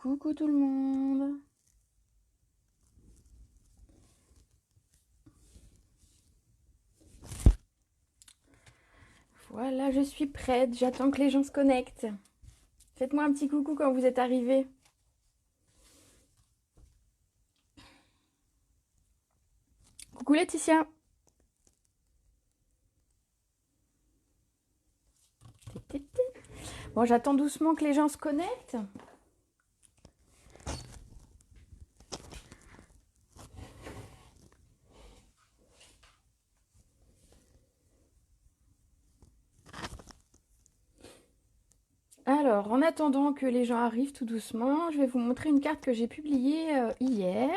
Coucou tout le monde. Voilà, je suis prête. J'attends que les gens se connectent. Faites-moi un petit coucou quand vous êtes arrivés. Coucou Laetitia. Bon, j'attends doucement que les gens se connectent. Alors, en attendant que les gens arrivent tout doucement, je vais vous montrer une carte que j'ai publiée hier.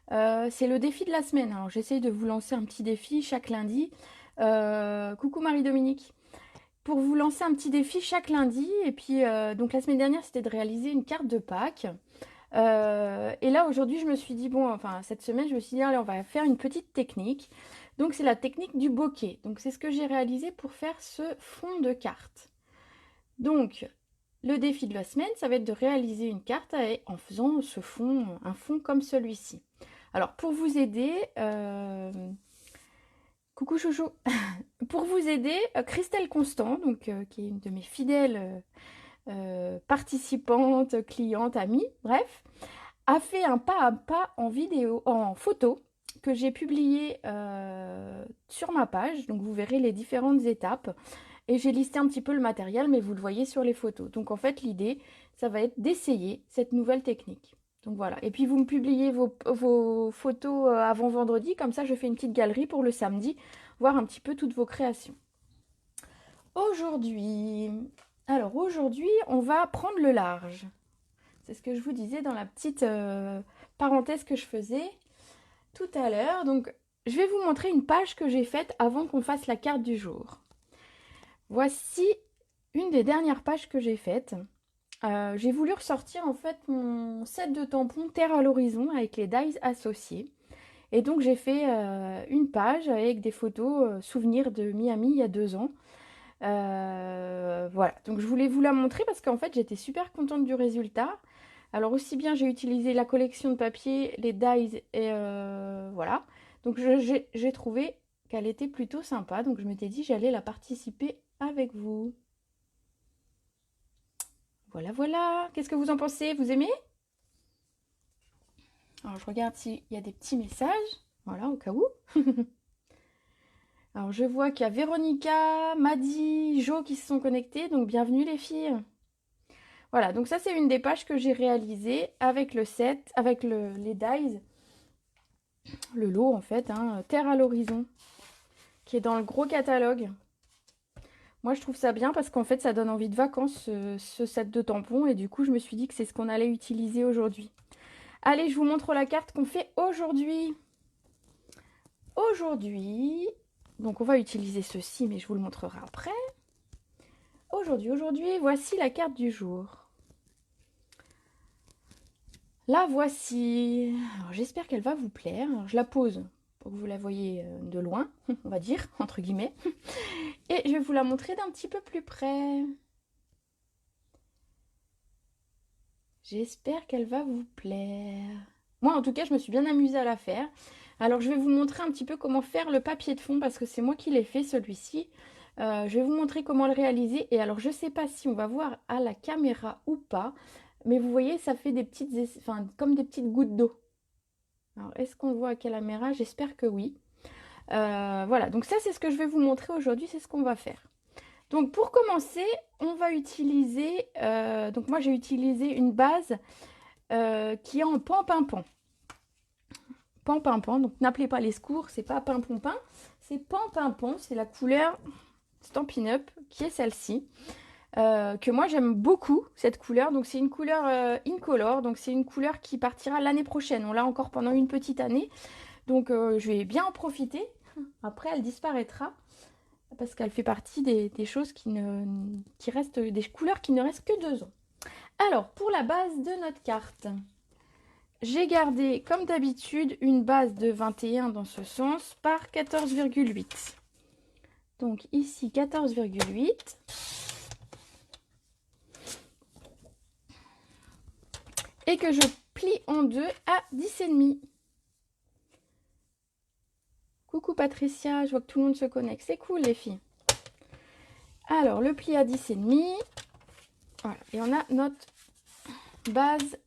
C'est le défi de la semaine. Alors, j'essaye de vous lancer un petit défi chaque lundi. Coucou Marie-Dominique. Pour vous lancer un petit défi chaque lundi. Et puis, donc la semaine dernière, c'était de réaliser une carte de Pâques. Et là, aujourd'hui, je me suis dit, bon, enfin, cette semaine, je me suis dit, allez, on va faire une petite technique. Donc, c'est la technique du bokeh. Donc, c'est ce que j'ai réalisé pour faire ce fond de carte. Donc, le défi de la semaine, ça va être de réaliser une carte en faisant ce fond, un fond comme celui-ci. Alors, pour vous aider, coucou chouchou, pour vous aider, Christelle Constant, donc, qui est une de mes fidèles participantes, clientes, amies, bref, a fait un pas à pas en vidéo, en photo, que j'ai publié sur ma page. Donc vous verrez les différentes étapes. Et j'ai listé un petit peu le matériel, mais vous le voyez sur les photos. Donc en fait, l'idée, ça va être d'essayer cette nouvelle technique. Donc voilà. Et puis vous me publiez vos photos avant vendredi. Comme ça, je fais une petite galerie pour le samedi, voir un petit peu toutes vos créations. Aujourd'hui, alors aujourd'hui, on va prendre le large. C'est ce que je vous disais dans la petite parenthèse que je faisais tout à l'heure. Donc, je vais vous montrer une page que j'ai faite avant qu'on fasse la carte du jour. Voici une des dernières pages que j'ai faites. J'ai voulu ressortir en fait mon set de tampons Terre à l'horizon avec les dies associés. Et donc j'ai fait une page avec des photos souvenirs de Miami il y a 2 ans. Voilà, donc je voulais vous la montrer parce qu'en fait j'étais super contente du résultat. Alors aussi bien j'ai utilisé la collection de papier, les dies et voilà. Donc j'ai trouvé qu'elle était plutôt sympa, donc je m'étais dit j'allais la participer avec vous. Voilà, voilà. Qu'est-ce que vous en pensez? Vous aimez? Alors je regarde s'il y a des petits messages. Voilà, au cas où. Alors je vois qu'il y a Véronica, Maddy, Jo qui se sont connectés, donc bienvenue les filles. Voilà, donc ça c'est une des pages que j'ai réalisées avec le set, avec les dies, le lot en fait, hein, Terre à l'horizon, qui est dans le gros catalogue. Moi je trouve ça bien parce qu'en fait ça donne envie de vacances ce set de tampons et du coup je me suis dit que c'est ce qu'on allait utiliser aujourd'hui. Allez, je vous montre la carte qu'on fait aujourd'hui. Aujourd'hui, donc on va utiliser ceci mais je vous le montrerai après. Aujourd'hui, voici la carte du jour. La voici. J'espère qu'elle va vous plaire. Alors, je la pose pour que vous la voyez de loin, on va dire, entre guillemets. Et je vais vous la montrer d'un petit peu plus près. J'espère qu'elle va vous plaire. Moi, en tout cas, je me suis bien amusée à la faire. Alors, je vais vous montrer un petit peu comment faire le papier de fond parce que c'est moi qui l'ai fait, celui-ci. Je vais vous montrer comment le réaliser. Et alors, je ne sais pas si on va voir à la caméra ou pas. Mais vous voyez, ça fait des petites, enfin, comme des petites gouttes d'eau. Alors, est-ce qu'on voit à quelle caméra? J'espère que oui. Voilà, donc ça, c'est ce que je vais vous montrer aujourd'hui, c'est ce qu'on va faire. Donc, pour commencer, on va utiliser... donc, moi, j'ai utilisé une base qui est en pan-pimpon. Pan-pimpon, donc n'appelez pas les secours, c'est pas pin-pon-pin, c'est pan-pimpon, c'est la couleur Stampin' Up, qui est celle-ci. Que moi j'aime beaucoup cette couleur, donc c'est une couleur incolore, donc c'est une couleur qui partira l'année prochaine, on l'a encore pendant une petite année, donc je vais bien en profiter, après elle disparaîtra, parce qu'elle fait partie des choses qui restent, des couleurs qui ne restent que 2 ans. Alors pour la base de notre carte, j'ai gardé comme d'habitude une base de 21 dans ce sens par 14,8. Donc ici 14,8. et que je plie en deux à 10,5. Coucou Patricia, je vois que tout le monde se connecte. C'est cool les filles. Alors, le pli à 10,5. Voilà. Et on a notre base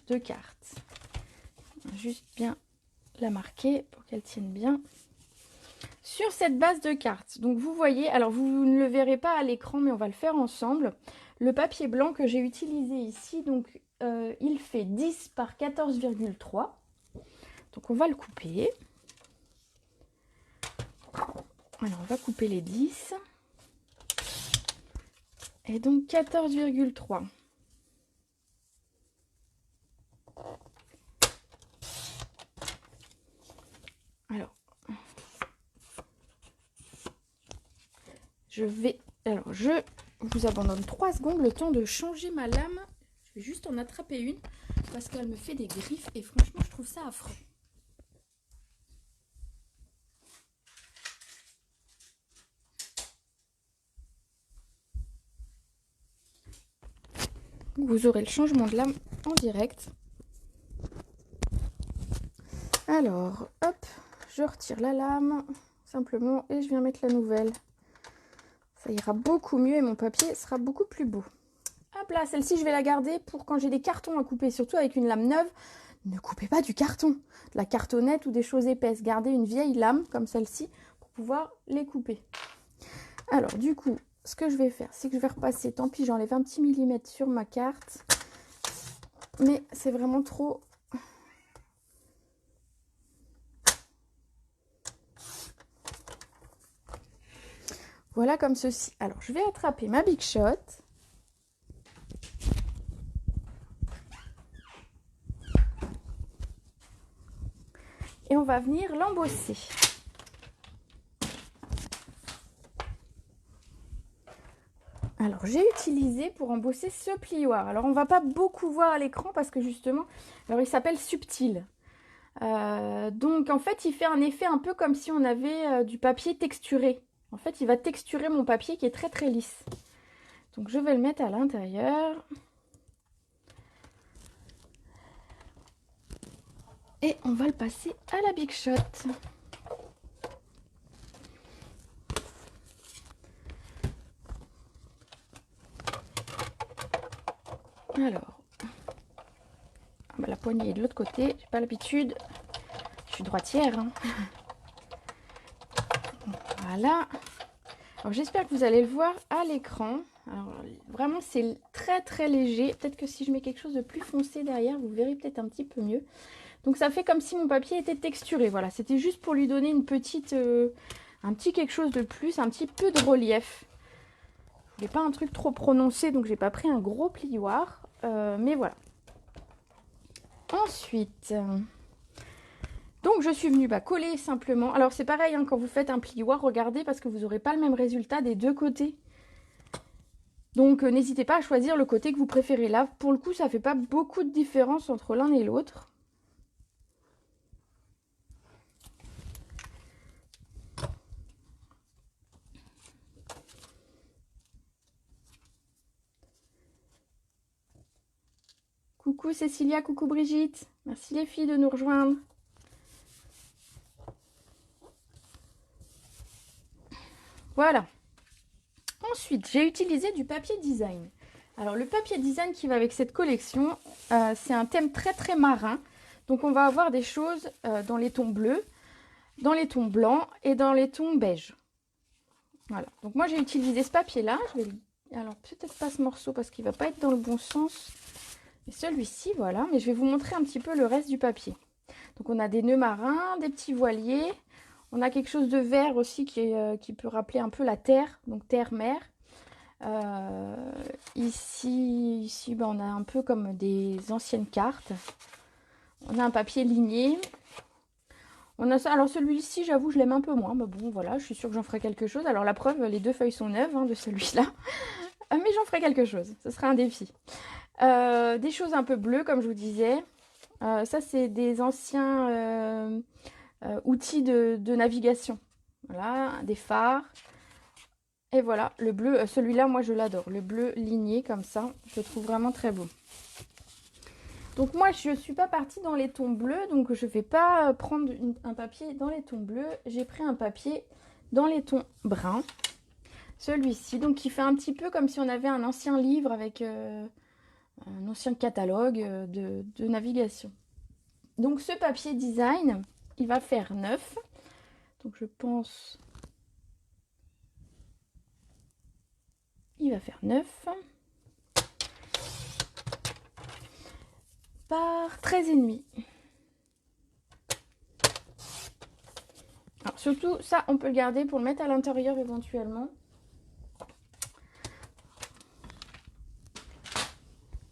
de carte. Juste bien la marquer pour qu'elle tienne bien. Sur cette base de carte, donc vous voyez, alors vous ne le verrez pas à l'écran, mais on va le faire ensemble. Le papier blanc que j'ai utilisé ici, donc il fait 10 par 14,3. Donc on va le couper. Alors on va couper les 10. Et donc 14,3. Alors, je vous abandonne 3 secondes, le temps de changer ma lame. Je vais juste en attraper une parce qu'elle me fait des griffes et franchement, je trouve ça affreux. Vous aurez le changement de lame en direct. Alors, hop, je retire la lame simplement et je viens mettre la nouvelle. Ça ira beaucoup mieux et mon papier sera beaucoup plus beau. Hop là, celle-ci, je vais la garder pour quand j'ai des cartons à couper, surtout avec une lame neuve. Ne coupez pas du carton, de la cartonnette ou des choses épaisses. Gardez une vieille lame comme celle-ci pour pouvoir les couper. Alors, du coup, ce que je vais faire, c'est que je vais repasser. Tant pis, j'enlève un petit millimètre sur ma carte. Mais c'est vraiment trop... Voilà comme ceci. Alors, je vais attraper ma Big Shot. Et on va venir l'embosser. Alors, j'ai utilisé pour embosser ce plioir. Alors, on ne va pas beaucoup voir à l'écran parce que justement, alors il s'appelle Subtil. Donc, en fait, il fait un effet un peu comme si on avait du papier texturé. En fait, il va texturer mon papier qui est très très lisse. Donc, je vais le mettre à l'intérieur. Et on va le passer à la Big Shot. Alors, la poignée est de l'autre côté. J'ai pas l'habitude. Je suis droitière. Hein. Voilà. Alors, j'espère que vous allez le voir à l'écran. Alors, vraiment, c'est très très léger. Peut-être que si je mets quelque chose de plus foncé derrière, vous verrez peut-être un petit peu mieux. Donc, ça fait comme si mon papier était texturé. Voilà, c'était juste pour lui donner une petite, un petit quelque chose de plus, un petit peu de relief. Je voulais pas un truc trop prononcé, donc j'ai pas pris un gros plioir. Mais voilà. Ensuite, donc je suis venue coller simplement. Alors c'est pareil, hein, quand vous faites un plioir, regardez parce que vous n'aurez pas le même résultat des deux côtés. Donc n'hésitez pas à choisir le côté que vous préférez. Là, pour le coup, ça fait pas beaucoup de différence entre l'un et l'autre. Coucou Cécilia, coucou Brigitte. Merci les filles de nous rejoindre. Voilà. Ensuite, j'ai utilisé du papier design. Alors, le papier design qui va avec cette collection, c'est un thème très très marin. Donc, on va avoir des choses dans les tons bleus, dans les tons blancs et dans les tons beige. Voilà. Donc, moi, j'ai utilisé ce papier-là. Alors, peut-être pas ce morceau parce qu'il ne va pas être dans le bon sens. Mais celui-ci, voilà. Mais je vais vous montrer un petit peu le reste du papier. Donc, on a des nœuds marins, des petits voiliers. On a quelque chose de vert aussi qui peut rappeler un peu la terre, donc terre-mer. Ici on a un peu comme des anciennes cartes. On a un papier ligné. On a ça. Alors celui-ci, j'avoue, je l'aime un peu moins. Mais bon, voilà, je suis sûre que j'en ferai quelque chose. Alors la preuve, les deux feuilles sont neuves de celui-là. Mais j'en ferai quelque chose. Ce sera un défi. Des choses un peu bleues, comme je vous disais. Ça, c'est des anciens... outils de navigation. Voilà, des phares. Et voilà, le bleu, celui-là, moi je l'adore. Le bleu ligné comme ça, je le trouve vraiment très beau. Donc moi, je ne suis pas partie dans les tons bleus, donc je ne vais pas prendre un papier dans les tons bleus. J'ai pris un papier dans les tons bruns. Celui-ci, donc qui fait un petit peu comme si on avait un ancien livre avec un ancien catalogue de navigation. Donc ce papier design, il va faire 9. Donc je pense... Il va faire 9 par 13,5. Alors surtout, ça, on peut le garder pour le mettre à l'intérieur éventuellement.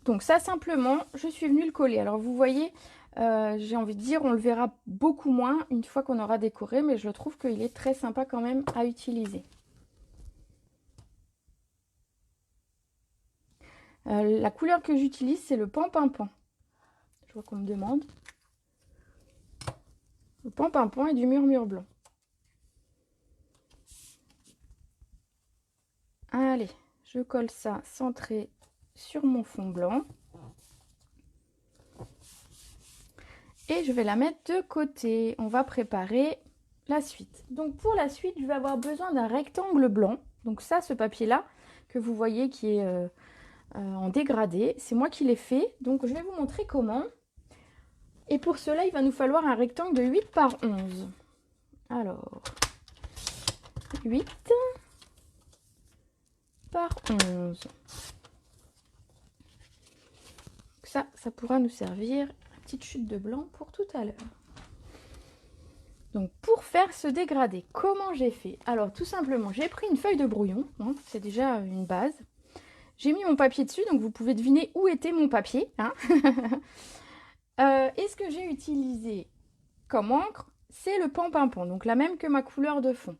Donc ça, simplement, je suis venue le coller. Alors vous voyez, j'ai envie de dire, on le verra beaucoup moins une fois qu'on aura décoré, mais je trouve qu'il est très sympa quand même à utiliser. La couleur que j'utilise, c'est le pan-pimpon. Je vois qu'on me demande. Le pan-pimpon et du murmure blanc. Allez, je colle ça centré sur mon fond blanc. Et je vais la mettre de côté. On va préparer la suite. Donc pour la suite, je vais avoir besoin d'un rectangle blanc. Donc ça, ce papier-là, que vous voyez qui est en dégradé, c'est moi qui l'ai fait. Donc je vais vous montrer comment. Et pour cela, il va nous falloir un rectangle de 8 par 11. Alors, 8 par 11. Ça pourra nous servir une petite chute de blanc pour tout à l'heure. Donc pour faire ce dégradé, comment j'ai fait? Alors tout simplement, j'ai pris une feuille de brouillon, hein, c'est déjà une base. J'ai mis mon papier dessus, donc vous pouvez deviner où était mon papier. Hein. Et ce que j'ai utilisé comme encre, c'est le pan-pimpon, donc la même que ma couleur de fond.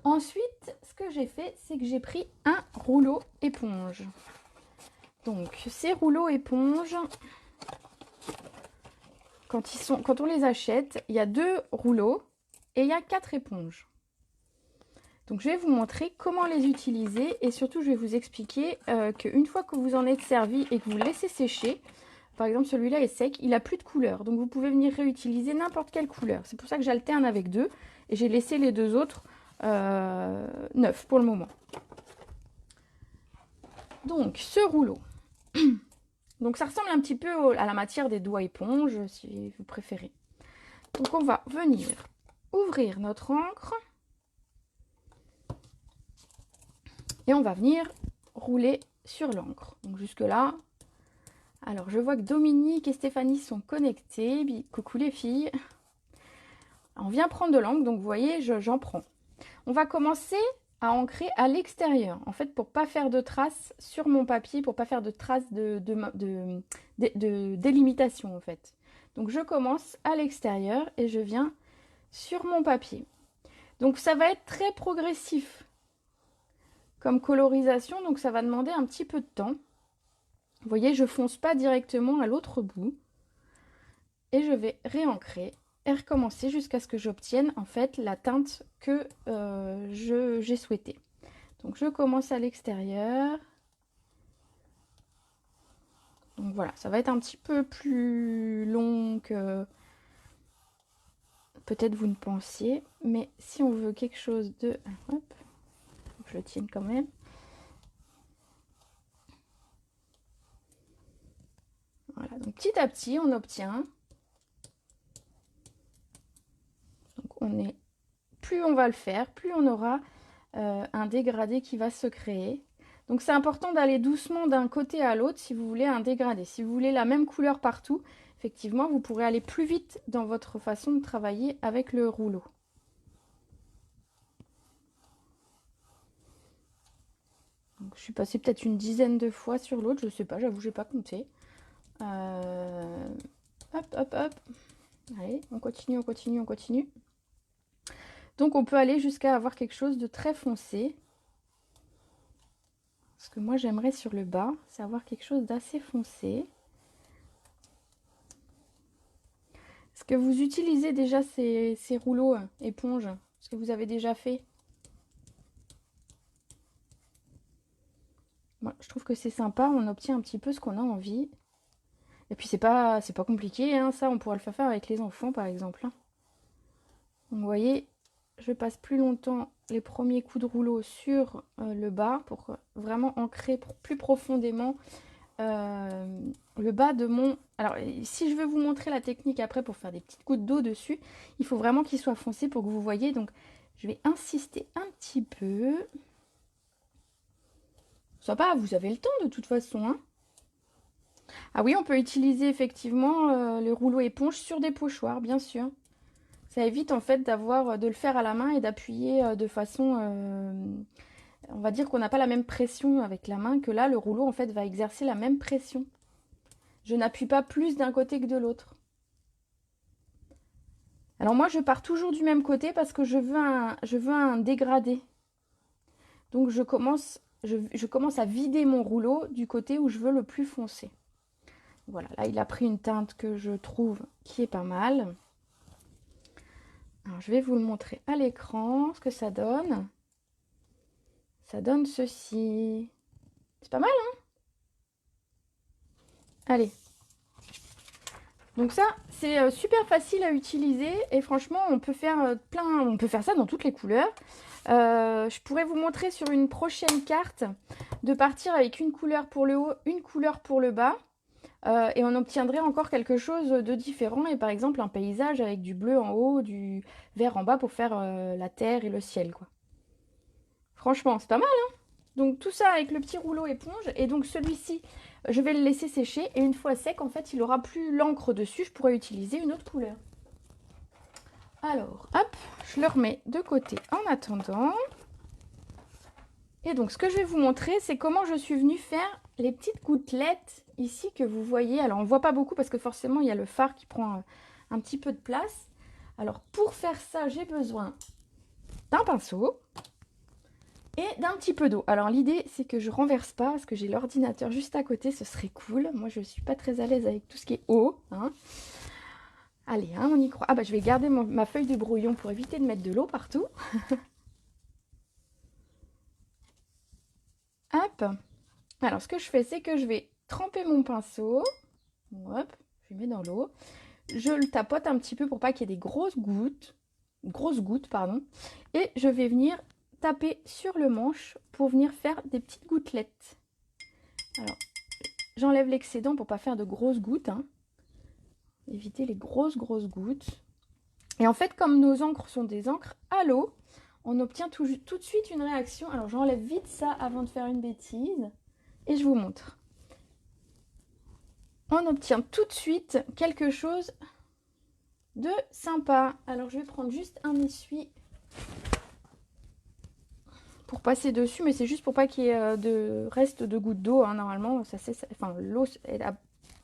Ensuite, ce que j'ai fait, c'est que j'ai pris un rouleau éponge. Donc ces rouleaux éponges, quand on les achète, il y a 2 rouleaux et il y a 4 éponges. Donc je vais vous montrer comment les utiliser et surtout je vais vous expliquer qu'une fois que vous en êtes servi et que vous le laissez sécher, par exemple celui-là est sec, il n'a plus de couleur. Donc vous pouvez venir réutiliser n'importe quelle couleur. C'est pour ça que j'alterne avec 2 et j'ai laissé les 2 autres neufs pour le moment. Donc ce rouleau, donc ça ressemble un petit peu à la matière des doigts éponges si vous préférez. Donc on va venir ouvrir notre encre. Et on va venir rouler sur l'encre. Donc jusque là. Alors je vois que Dominique et Stéphanie sont connectés. Coucou les filles. On vient prendre de l'encre, donc vous voyez, j'en prends. On va commencer à ancrer à l'extérieur. En fait, pour pas faire de traces sur mon papier, pour pas faire de traces de délimitation en fait. Donc je commence à l'extérieur et je viens sur mon papier. Donc ça va être très progressif comme colorisation, donc ça va demander un petit peu de temps. Vous voyez, je fonce pas directement à l'autre bout. Et je vais réancrer et recommencer jusqu'à ce que j'obtienne en fait la teinte que j'ai souhaitée. Donc je commence à l'extérieur. Donc voilà, ça va être un petit peu plus long que peut-être vous ne pensiez. Mais si on veut quelque chose de... Hop, je le tienne quand même. Voilà, donc petit à petit, on obtient. Donc on est... Plus on va le faire, plus on aura un dégradé qui va se créer. Donc c'est important d'aller doucement d'un côté à l'autre si vous voulez un dégradé. Si vous voulez la même couleur partout, effectivement, vous pourrez aller plus vite dans votre façon de travailler avec le rouleau. Donc, je suis passée peut-être une dizaine de fois sur l'autre, je ne sais pas, j'avoue, j'ai pas compté. Hop, hop, hop. Allez, on continue, on continue, on continue. Donc on peut aller jusqu'à avoir quelque chose de très foncé. Ce que moi j'aimerais sur le bas, c'est avoir quelque chose d'assez foncé. Est-ce que vous utilisez déjà ces rouleaux éponges? Est-ce que vous avez déjà fait? Moi, je trouve que c'est sympa, on obtient un petit peu ce qu'on a envie. Et puis c'est pas compliqué, hein, ça on pourra le faire avec les enfants par exemple, hein. Donc vous voyez, je passe plus longtemps les premiers coups de rouleau sur le bas pour vraiment ancrer plus profondément le bas de mon... Alors, si je veux vous montrer la technique après pour faire des petites gouttes d'eau dessus, il faut vraiment qu'il soit foncé pour que vous voyez. Donc, je vais insister un petit peu. Ça va, vous avez le temps de toute façon, hein. Ah oui, on peut utiliser effectivement le rouleau éponge sur des pochoirs, bien sûr. Ça évite en fait de le faire à la main et d'appuyer de façon... on va dire qu'on n'a pas la même pression avec la main, que là, le rouleau en fait va exercer la même pression. Je n'appuie pas plus d'un côté que de l'autre. Alors moi, je pars toujours du même côté parce que je veux un dégradé. Donc je commence à vider mon rouleau du côté où je veux le plus foncé. Voilà, là, il a pris une teinte que je trouve qui est pas mal. Alors, je vais vous le montrer à l'écran, ce que ça donne. Ça donne ceci. C'est pas mal, hein? Allez. Donc ça, c'est super facile à utiliser et franchement, on peut faire on peut faire ça dans toutes les couleurs. Je pourrais vous montrer sur une prochaine carte de partir avec une couleur pour le haut, une couleur pour le bas. Et on obtiendrait encore quelque chose de différent. Et par exemple, un paysage avec du bleu en haut, du vert en bas pour faire la terre et le ciel, quoi. Franchement, c'est pas mal, hein? Donc tout ça avec le petit rouleau éponge. Et donc celui-ci, je vais le laisser sécher. Et une fois sec, en fait, il aura plus l'encre dessus. Je pourrais utiliser une autre couleur. Alors, hop, je le remets de côté en attendant. Et donc, ce que je vais vous montrer, c'est comment je suis venue faire les petites gouttelettes ici que vous voyez. Alors, on ne voit pas beaucoup parce que forcément, il y a le fard qui prend un petit peu de place. Alors, pour faire ça, j'ai besoin d'un pinceau et d'un petit peu d'eau. Alors, l'idée, c'est que je renverse pas parce que j'ai l'ordinateur juste à côté. Ce serait cool. Moi, je ne suis pas très à l'aise avec tout ce qui est eau, hein. Allez, hein, on y croit. Ah bah, je vais garder ma feuille de brouillon pour éviter de mettre de l'eau partout. Hop. Alors, ce que je fais, c'est que je vais tremper mon pinceau. Hop, je le mets dans l'eau. Je le tapote un petit peu pour pas qu'il y ait des grosses gouttes, pardon. Et je vais venir taper sur le manche pour venir faire des petites gouttelettes. Alors, j'enlève l'excédent pour pas faire de grosses gouttes, hein. Éviter les grosses gouttes. Et en fait, comme nos encres sont des encres à l'eau, on obtient tout de suite une réaction. Alors, j'enlève vite ça avant de faire une bêtise. Et je vous montre. On obtient tout de suite quelque chose de sympa. Alors, je vais prendre juste un essuie pour passer dessus, mais c'est juste pour pas qu'il y ait de reste de gouttes d'eau, hein. Normalement, l'eau est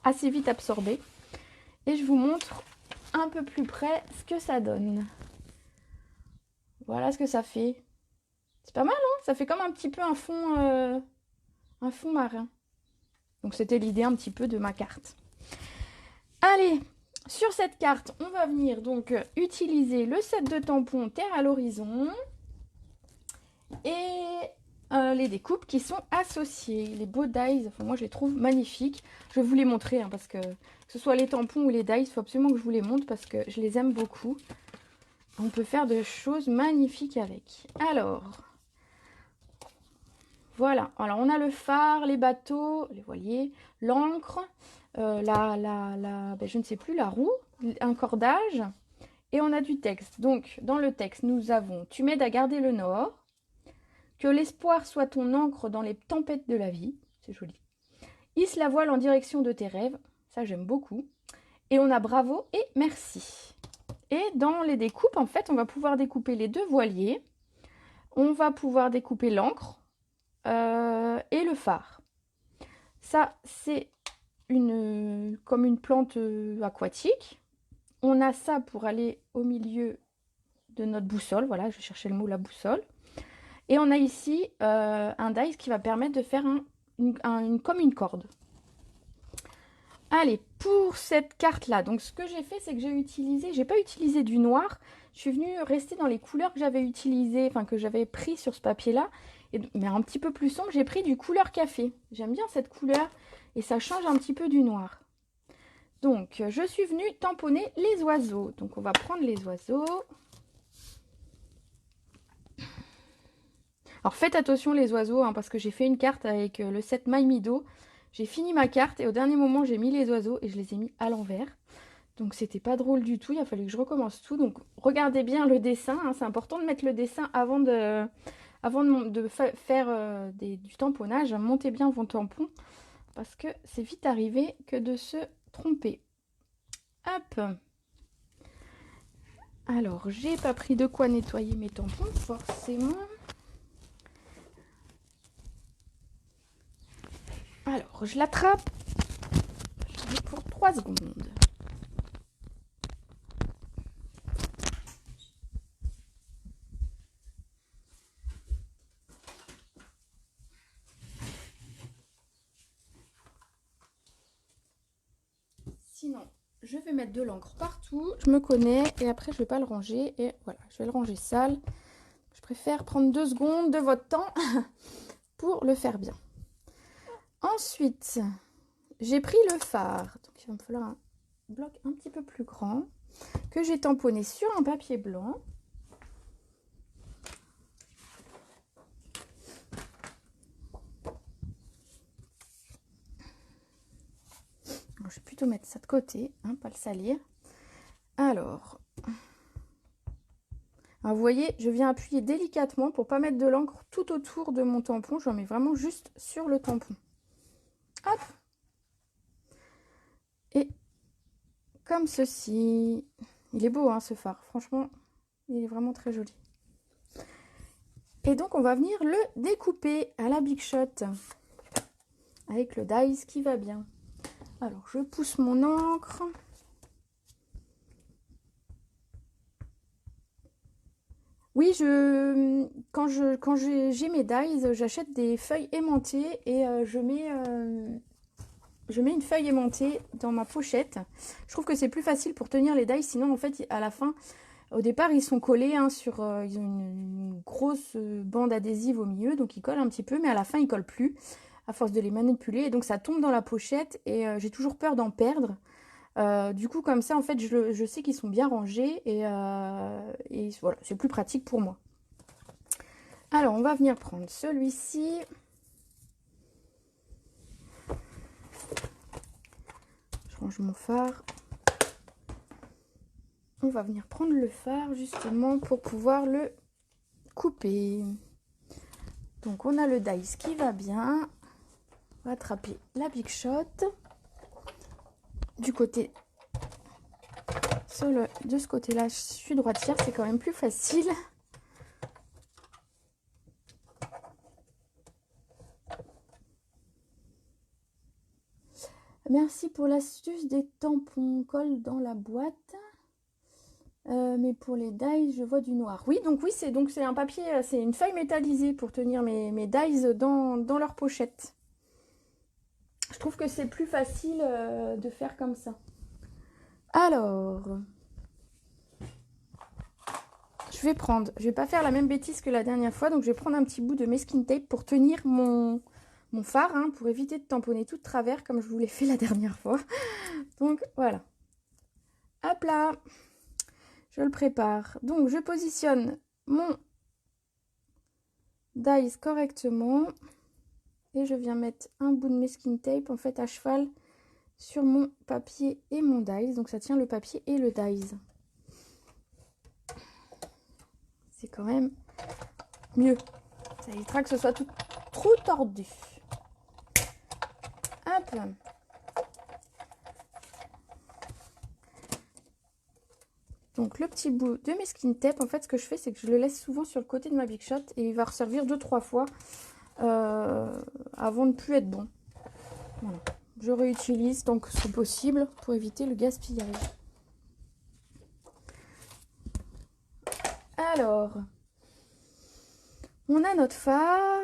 assez vite absorbée. Et je vous montre un peu plus près ce que ça donne. Voilà ce que ça fait. C'est pas mal, hein? Ça fait comme un petit peu un fond marin. Donc c'était l'idée un petit peu de ma carte. Allez, sur cette carte, on va venir donc utiliser le set de tampons Terre à l'horizon et les découpes qui sont associées. Les beaux dies, enfin moi je les trouve magnifiques. Je vais vous les montrer, hein, parce que ce soit les tampons ou les dies, il faut absolument que je vous les montre parce que je les aime beaucoup. On peut faire de choses magnifiques avec. Alors, voilà. Alors, on a le phare, les bateaux, les voiliers, l'encre, je ne sais plus, la roue, un cordage. Et on a du texte. Donc, dans le texte, nous avons « Tu m'aides à garder le nord. Que l'espoir soit ton encre dans les tempêtes de la vie. » C'est joli. « Hisse la voile en direction de tes rêves. » Ça, j'aime beaucoup. Et on a « Bravo et merci. » Et dans les découpes, en fait, on va pouvoir découper les deux voiliers. On va pouvoir découper l'encre et le phare. Ça, c'est comme une plante aquatique. On a ça pour aller au milieu de notre boussole. Voilà, je cherchais le mot, la boussole. Et on a ici un dies qui va permettre de faire comme une corde. Allez, pour cette carte-là, donc ce que j'ai fait, c'est que j'ai pas utilisé du noir. Je suis venue rester dans les couleurs que j'avais utilisées, enfin que j'avais pris sur ce papier-là, mais un petit peu plus sombre. J'ai pris du couleur café. J'aime bien cette couleur et ça change un petit peu du noir. Donc, je suis venue tamponner les oiseaux. Donc, on va prendre les oiseaux. Alors, faites attention les oiseaux, hein, parce que j'ai fait une carte avec le set My Mido. J'ai fini ma carte et au dernier moment, j'ai mis les oiseaux et je les ai mis à l'envers. Donc, c'était pas drôle du tout. Il a fallu que je recommence tout. Donc, regardez bien le dessin, hein. C'est important de mettre le dessin avant de faire du tamponnage. Montez bien vos tampons parce que c'est vite arrivé que de se tromper. Hop. Alors, j'ai pas pris de quoi nettoyer mes tampons, forcément. Alors, je l'attrape. Je vais pour 3 secondes. Sinon, je vais mettre de l'encre partout. Je me connais et après, je vais pas le ranger. Et voilà, je vais le ranger sale. Je préfère prendre 2 secondes de votre temps pour le faire bien. Ensuite, j'ai pris le phare. Donc, il va me falloir un bloc un petit peu plus grand que j'ai tamponné sur un papier blanc. Alors, je vais plutôt mettre ça de côté, hein, pas le salir. Alors, vous voyez, je viens appuyer délicatement pour pas mettre de l'encre tout autour de mon tampon. J'en mets vraiment juste sur le tampon. Hop. Et comme ceci. Il est beau, hein, ce phare. Franchement, il est vraiment très joli. Et donc, on va venir le découper à la Big Shot avec le dies qui va bien. Alors, je pousse mon encre. Oui, quand j'ai mes dies, j'achète des feuilles aimantées et je mets une feuille aimantée dans ma pochette. Je trouve que c'est plus facile pour tenir les dies, sinon en fait à la fin, au départ ils sont collés hein, ils ont une grosse bande adhésive au milieu, donc ils collent un petit peu, mais à la fin ils collent plus à force de les manipuler et donc ça tombe dans la pochette et j'ai toujours peur d'en perdre. Du coup comme ça en fait je sais qu'ils sont bien rangés et voilà, c'est plus pratique pour moi. Alors on va venir prendre celui-ci. Je range mon phare. On va venir prendre le phare justement pour pouvoir le couper. Donc on a le dies qui va bien. On va attraper la Big Shot. Du côté, de ce côté-là, je suis droitière, c'est quand même plus facile. Merci pour l'astuce des tampons. Colle dans la boîte. Mais pour les dies, je vois du noir. Oui, donc c'est un papier, c'est une feuille métallisée pour tenir mes dies dans leur pochette. Je trouve que c'est plus facile de faire comme ça. Alors, je vais pas faire la même bêtise que la dernière fois, donc je vais prendre un petit bout de masking tape pour tenir mon phare, hein, pour éviter de tamponner tout de travers comme je vous l'ai fait la dernière fois. Donc voilà. Hop là, je le prépare. Donc je positionne mon dies correctement et je viens mettre un bout de masking tape en fait à cheval sur mon papier et mon dies. Donc ça tient le papier et le dies. C'est quand même mieux. Ça évitera que ce soit tout trop tordu. Hop. Donc le petit bout de masking tape, en fait ce que je fais c'est que je le laisse souvent sur le côté de ma Big Shot et il va resservir 2-3 fois avant de plus être bon. Voilà. Je réutilise tant que c'est possible pour éviter le gaspillage. Alors, on a notre phare,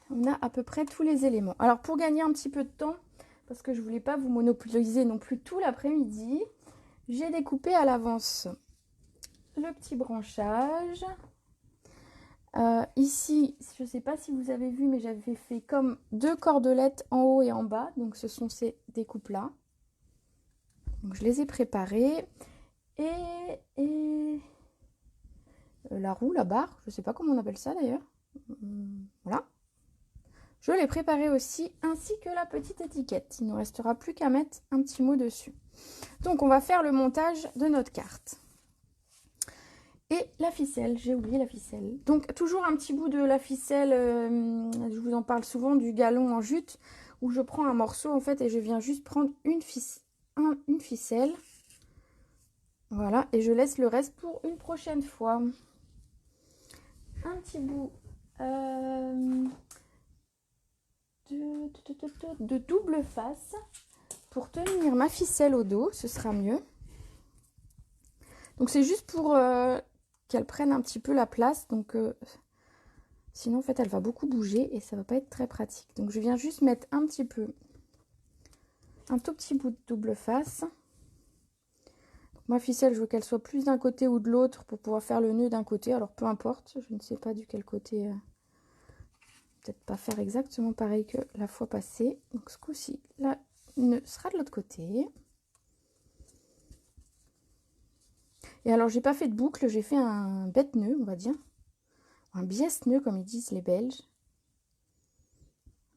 on a à peu près tous les éléments. Alors pour gagner un petit peu de temps, parce que je voulais pas vous monopoliser non plus tout l'après-midi, j'ai découpé à l'avance le petit branchage. Ici, je ne sais pas si vous avez vu, mais j'avais fait comme 2 cordelettes en haut et en bas. Donc ce sont ces découpes-là. Donc je les ai préparés. Et la roue, la barre, je ne sais pas comment on appelle ça d'ailleurs. Voilà. Je l'ai préparé aussi, ainsi que la petite étiquette. Il ne nous restera plus qu'à mettre un petit mot dessus. Donc on va faire le montage de notre carte. Et la ficelle, j'ai oublié la ficelle. Donc toujours un petit bout de la ficelle, je vous en parle souvent, du galon en jute, où je prends un morceau en fait et je viens juste prendre une ficelle. Voilà, et je laisse le reste pour une prochaine fois. Un petit bout de double face pour tenir ma ficelle au dos, ce sera mieux. Donc c'est juste pour qu'elle prenne un petit peu la place, donc sinon en fait elle va beaucoup bouger et ça va pas être très pratique. Donc je viens juste mettre un tout petit bout de double face. Donc, ma ficelle, je veux qu'elle soit plus d'un côté ou de l'autre pour pouvoir faire le nœud d'un côté, alors peu importe, je ne sais pas du quel côté. Peut-être pas faire exactement pareil que la fois passée. Donc ce coup-ci, là, nœud sera de l'autre côté. Et alors j'ai pas fait de boucle, j'ai fait un bête nœud, on va dire. Un biais nœud comme ils disent les Belges.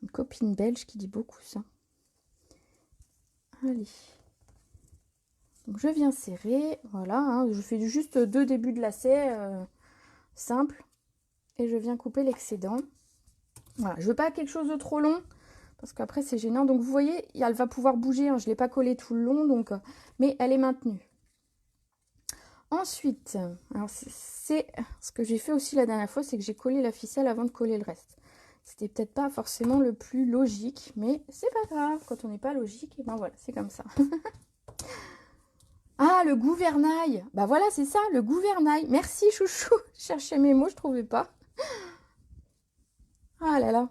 Une copine belge qui dit beaucoup ça. Allez. Donc je viens serrer, voilà, hein, je fais juste 2 débuts de lacet simple. Et je viens couper l'excédent. Voilà, je veux pas quelque chose de trop long. Parce qu'après c'est gênant. Donc vous voyez, elle va pouvoir bouger. Hein. Je ne l'ai pas collée tout le long. Donc, mais elle est maintenue. Ensuite, alors c'est ce que j'ai fait aussi la dernière fois. C'est que j'ai collé la ficelle avant de coller le reste. C'était peut-être pas forcément le plus logique. Mais c'est pas grave. Quand on n'est pas logique, et ben voilà, c'est comme ça. Ah, le gouvernail. Bah voilà, c'est ça, le gouvernail. Merci chouchou. Je cherchais mes mots, je trouvais pas. Ah là là.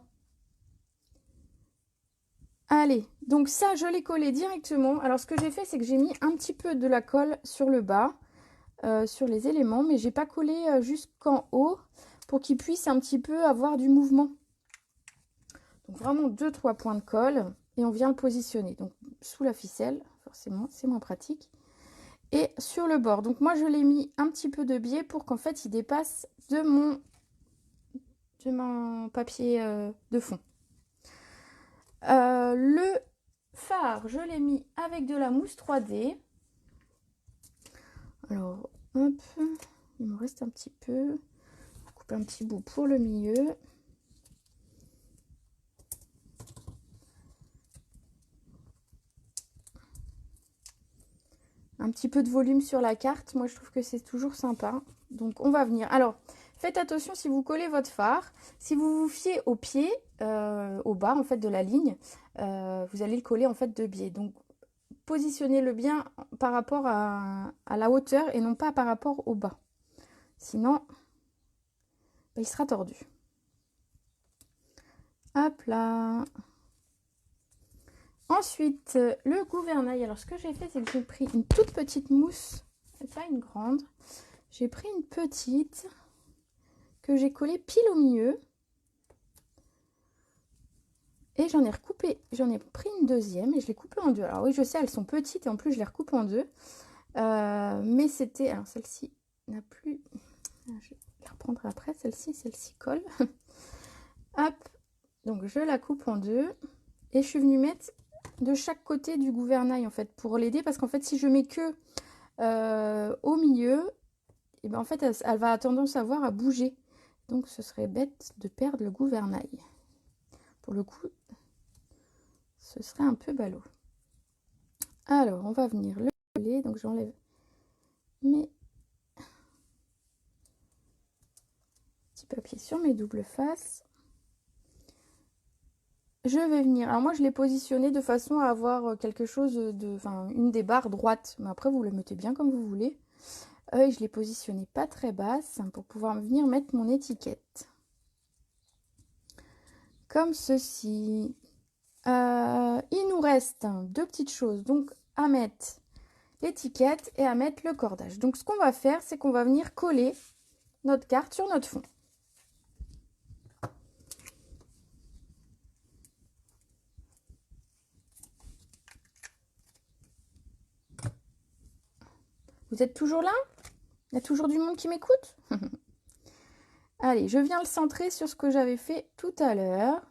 Allez, donc ça, je l'ai collé directement. Alors, ce que j'ai fait, c'est que j'ai mis un petit peu de la colle sur le bas, sur les éléments, mais j'ai pas collé jusqu'en haut pour qu'il puisse un petit peu avoir du mouvement. Donc, vraiment 2-3 points de colle et on vient le positionner. Donc, sous la ficelle, forcément, c'est moins pratique. Et sur le bord. Donc, moi, je l'ai mis un petit peu de biais pour qu'en fait, il dépasse de mon papier de fond. Le phare, je l'ai mis avec de la mousse 3D. Alors, hop, il me reste un petit peu. Je coupe un petit bout pour le milieu. Un petit peu de volume sur la carte. Moi, je trouve que c'est toujours sympa. Donc, on va venir. Alors, faites attention si vous collez votre phare. Si vous vous fiez au pied, au bas, en fait, de la ligne, vous allez le coller, en fait, de biais. Donc, positionnez-le bien par rapport à la hauteur et non pas par rapport au bas. Sinon, il sera tordu. Hop là. Ensuite, le gouvernail. Alors, ce que j'ai fait, c'est que j'ai pris une toute petite mousse, pas une grande. J'ai pris une petite que j'ai collée pile au milieu. Et j'en ai recoupé, j'en ai pris une deuxième et je l'ai coupée en deux. Alors oui, je sais, elles sont petites et en plus, je les recoupe en deux. Mais c'était... Alors, celle-ci n'a plus... Je la reprendrai après, celle-ci colle. Hop, donc je la coupe en deux. Et je suis venue mettre de chaque côté du gouvernail, en fait, pour l'aider. Parce qu'en fait, si je mets que au milieu, et ben en fait, elle va tendance à avoir à bouger. Donc, ce serait bête de perdre le gouvernail. Pour le coup, ce serait un peu ballot. Alors, on va venir le coller. Donc, j'enlève mes petits papiers sur mes doubles faces. Je vais venir... Alors, moi, je l'ai positionné de façon à avoir quelque chose de... Enfin, une des barres droite. Mais après, vous le mettez bien comme vous voulez. Et je l'ai positionné pas très basse pour pouvoir venir mettre mon étiquette. Comme ceci. Il nous reste deux petites choses donc à mettre l'étiquette et à mettre le cordage. Donc ce qu'on va faire, c'est qu'on va venir coller notre carte sur notre fond. Vous êtes toujours là? Il y a toujours du monde qui m'écoute? Allez, je viens le centrer sur ce que j'avais fait tout à l'heure.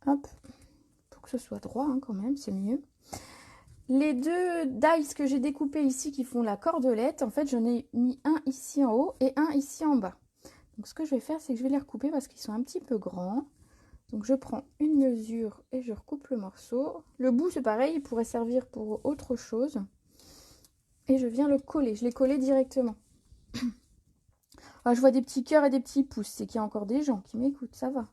Hop, pour que ce soit droit hein, quand même, c'est mieux. Les deux dies que j'ai découpés ici qui font la cordelette, en fait j'en ai mis un ici en haut et un ici en bas. Donc ce que je vais faire, c'est que je vais les recouper parce qu'ils sont un petit peu grands. Donc je prends une mesure et je recoupe le morceau. Le bout c'est pareil, il pourrait servir pour autre chose. Et je viens le coller, je l'ai collé directement. Ah, je vois des petits cœurs et des petits pouces, c'est qu'il y a encore des gens qui m'écoutent, ça va.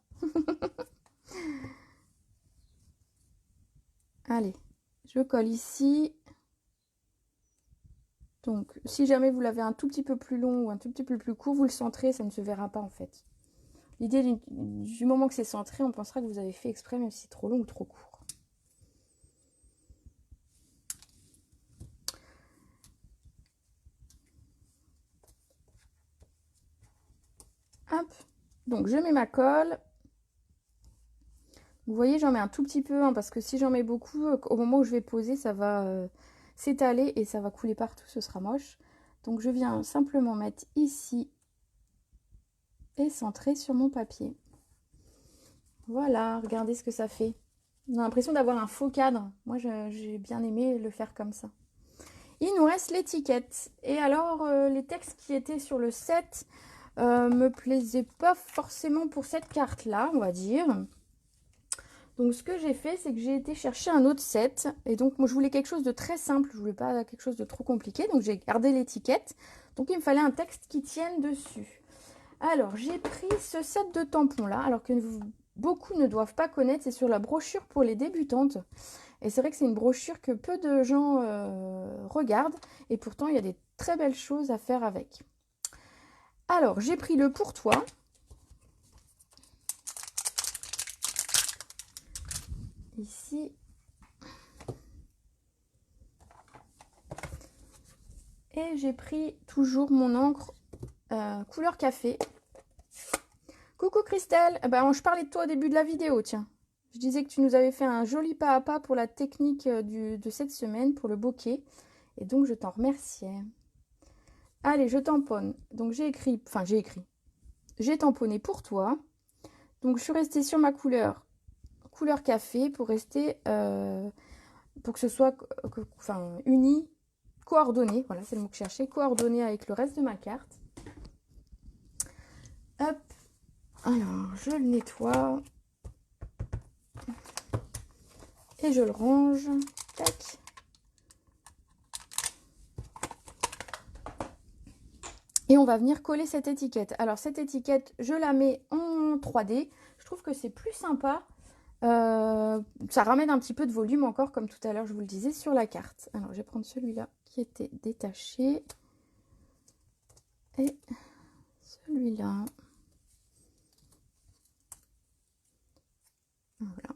Allez, je colle ici. Donc, si jamais vous l'avez un tout petit peu plus long ou un tout petit peu plus court, vous le centrez, ça ne se verra pas en fait. L'idée du moment que c'est centré, on pensera que vous avez fait exprès, même si c'est trop long ou trop court. Hop, donc je mets ma colle. Vous voyez, j'en mets un tout petit peu, hein, parce que si j'en mets beaucoup, au moment où je vais poser, ça va s'étaler et ça va couler partout, ce sera moche. Donc je viens simplement mettre ici et centrer sur mon papier. Voilà, regardez ce que ça fait. On a l'impression d'avoir un faux cadre. Moi, j'ai bien aimé le faire comme ça. Il nous reste l'étiquette. Et alors, les textes qui étaient sur le set me plaisaient pas forcément pour cette carte-là, on va dire. Donc, ce que j'ai fait, c'est que j'ai été chercher un autre set. Et donc, moi, je voulais quelque chose de très simple. Je voulais pas quelque chose de trop compliqué. Donc, j'ai gardé l'étiquette. Donc, il me fallait un texte qui tienne dessus. Alors, j'ai pris ce set de tampons-là. Alors que beaucoup ne doivent pas connaître. C'est sur la brochure pour les débutantes. Et c'est vrai que c'est une brochure que peu de gens regardent. Et pourtant, il y a des très belles choses à faire avec. Alors, j'ai pris le pour toi. Ici. Et j'ai pris toujours mon encre couleur café. Coucou Christelle. Eh ben, je parlais de toi au début de la vidéo, tiens. Je disais que tu nous avais fait un joli pas à pas pour la technique de cette semaine, pour le bokeh. Et donc, je t'en remerciais. Allez, je tamponne. Donc, j'ai tamponné pour toi. Donc, je suis restée sur ma couleur café pour rester, pour que ce soit uni, coordonné. Voilà, c'est le mot que je cherchais. Coordonné avec le reste de ma carte. Hop. Alors, je le nettoie. Et je le range. Tac. Et on va venir coller cette étiquette. Alors, cette étiquette, je la mets en 3D. Je trouve que c'est plus sympa. Ça ramène un petit peu de volume encore, comme tout à l'heure, je vous le disais, sur la carte. Alors, je vais prendre celui-là qui était détaché. Et celui-là. Voilà.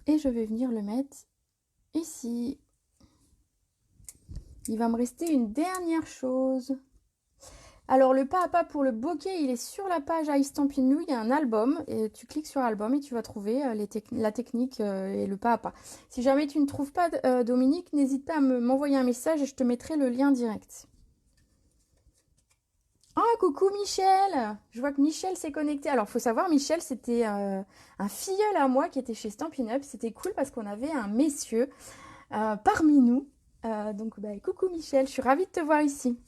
Et je vais venir le mettre ici. Il va me rester une dernière chose. Alors, le pas à pas pour le bokeh, il est sur la page I Stampin' You. Il y a un album. Et tu cliques sur album et tu vas trouver la technique et le pas à pas. Si jamais tu ne trouves pas Dominique, n'hésite pas à m'envoyer un message et je te mettrai le lien direct. Oh, coucou Michel! Je vois que Michel s'est connecté. Alors, il faut savoir, Michel, c'était un filleul à moi qui était chez Stampin' Up. C'était cool parce qu'on avait un messieurs parmi nous. Donc, coucou Michel, je suis ravie de te voir ici.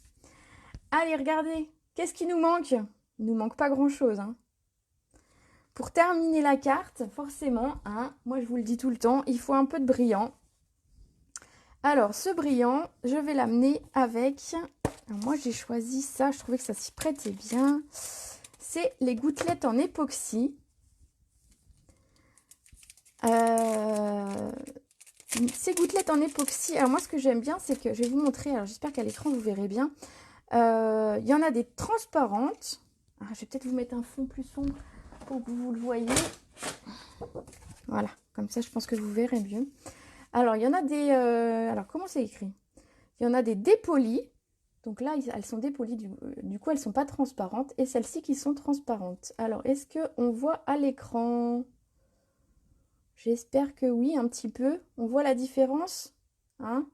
Allez, regardez, qu'est-ce qui nous manque? Il nous manque pas grand-chose. Hein. Pour terminer la carte, forcément, hein, moi je vous le dis tout le temps, il faut un peu de brillant. Alors, ce brillant, je vais l'amener avec... Alors, moi, j'ai choisi ça, je trouvais que ça s'y prêtait bien. C'est les gouttelettes en époxy. Ces gouttelettes en époxy, alors moi, ce que j'aime bien, c'est que... Je vais vous montrer, alors j'espère qu'à l'écran, vous verrez bien. Il y en a des transparentes. Ah, je vais peut-être vous mettre un fond plus sombre pour que vous le voyez. Voilà, comme ça, je pense que vous verrez mieux. Alors, il y en a des... alors, comment c'est écrit? Il y en a des dépolies. Donc là, elles sont dépolies, du coup, elles ne sont pas transparentes. Et celles-ci qui sont transparentes. Alors, est-ce qu'on voit à l'écran? J'espère que oui, un petit peu. On voit la différence, hein.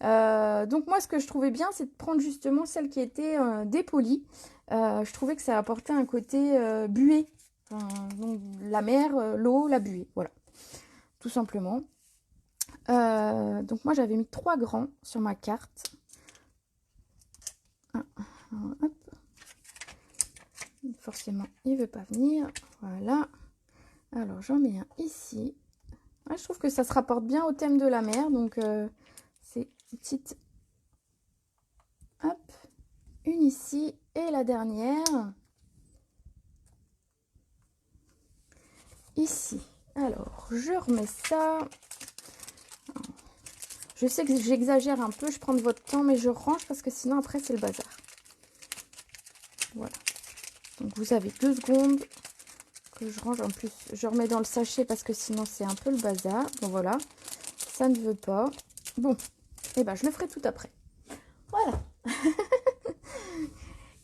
Donc moi, ce que je trouvais bien, c'est de prendre justement celle qui était dépolie. Je trouvais que ça apportait un côté buée. Enfin, donc la mer, l'eau, la buée, voilà, tout simplement. Donc moi, j'avais mis 3 grands sur ma carte. Ah, hop. Forcément, il ne veut pas venir. Voilà. Alors, j'en mets un ici. Ouais, je trouve que ça se rapporte bien au thème de la mer. Donc, c'est une petite... Hop. Une ici. Et la dernière. Ici. Alors, je remets ça. Je sais que j'exagère un peu. Je prends de votre temps, mais je range parce que sinon, après, c'est le bazar. Voilà. Donc, vous avez 2 secondes que je range. En plus, je remets dans le sachet parce que sinon, c'est un peu le bazar. Bon, voilà. Ça ne veut pas. Bon, et ben je le ferai tout après. Voilà.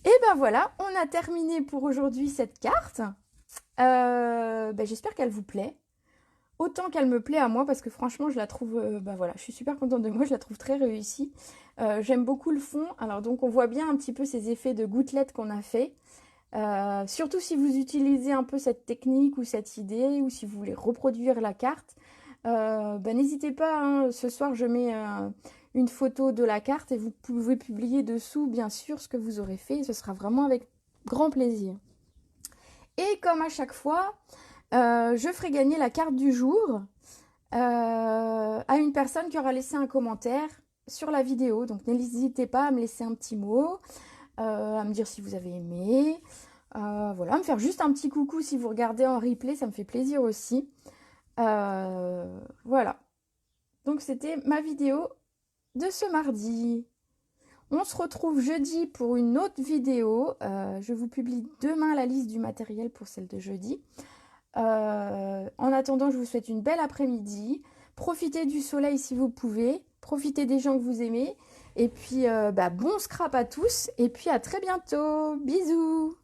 Et ben voilà, on a terminé pour aujourd'hui cette carte. J'espère qu'elle vous plaît. Autant qu'elle me plaît à moi, parce que franchement, je la trouve... voilà, je suis super contente de moi, je la trouve très réussie. J'aime beaucoup le fond. Alors donc, on voit bien un petit peu ces effets de gouttelettes qu'on a fait. Surtout si vous utilisez un peu cette technique ou cette idée, ou si vous voulez reproduire la carte. N'hésitez pas, hein, ce soir je mets une photo de la carte et vous pouvez publier dessous bien sûr ce que vous aurez fait, ce sera vraiment avec grand plaisir. Et comme à chaque fois, je ferai gagner la carte du jour à une personne qui aura laissé un commentaire sur la vidéo. Donc n'hésitez pas à me laisser un petit mot, à me dire si vous avez aimé, voilà, me faire juste un petit coucou si vous regardez en replay, ça me fait plaisir aussi. Voilà. Donc c'était ma vidéo de ce mardi. On se retrouve jeudi pour une autre vidéo. Je vous publie demain la liste du matériel pour celle de jeudi. En attendant, je vous souhaite une belle après-midi. Profitez du soleil si vous pouvez. Profitez des gens que vous aimez. Et puis, bon scrap à tous. Et puis à très bientôt. Bisous.